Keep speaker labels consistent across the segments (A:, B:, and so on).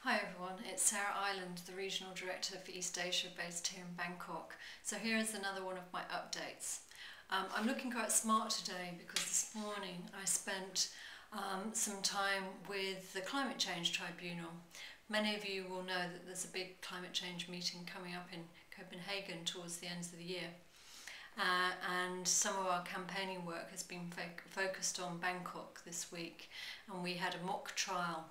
A: Hi everyone, it's Sarah Ireland, the Regional Director for East Asia based here in Bangkok. So here is another one of my updates. I'm looking quite smart today because this morning I spent some time with the Climate Change Tribunal. Many of you will know that there's a big climate change meeting coming up in Copenhagen towards the end of the year. And some of our campaigning work has been focused on Bangkok this week, and we had a mock trial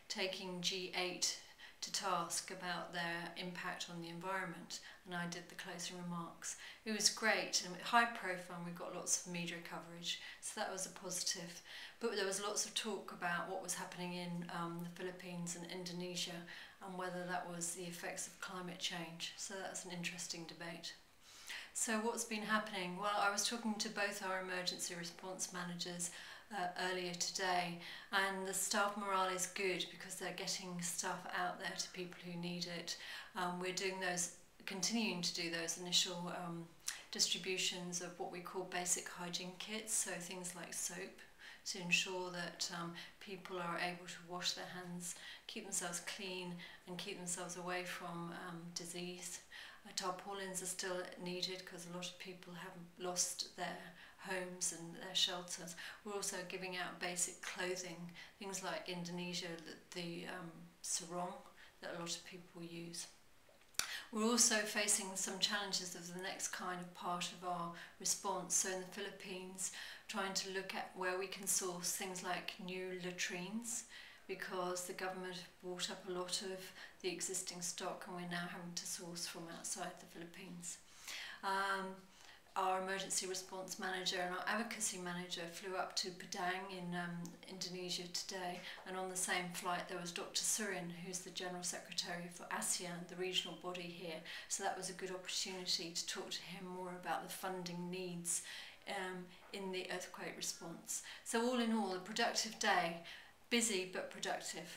A: taking G8 to task about their impact on the environment, and I did the closing remarks. It was great and high profile, and we got lots of media coverage, so that was a positive. But there was lots of talk about what was happening in the Philippines and Indonesia and whether that was the effects of climate change, so that's an interesting debate. So what's been happening? Well, I was talking to both our emergency response managers earlier today, and the staff morale is good because they're getting stuff out there to people who need it. We're doing those, continuing to do those initial distributions of what we call basic hygiene kits, so things like soap, to ensure that people are able to wash their hands, keep themselves clean and keep themselves away from disease. Tarpaulins are still needed because a lot of people have lost their homes and their shelters. We're also giving out basic clothing, things like Indonesia, the sarong that a lot of people use. We're also facing some challenges of the next kind of part of our response. So in the Philippines, trying to look at where we can source things like new latrines, because the government bought up a lot of the existing stock and we're now having to source from outside the Philippines. Our emergency response manager and our advocacy manager flew up to Padang in Indonesia today, and on the same flight there was Dr. Surin, who's the General Secretary for ASEAN, the regional body here, so that was a good opportunity to talk to him more about the funding needs in the earthquake response. So all in all, a productive day. Busy but productive.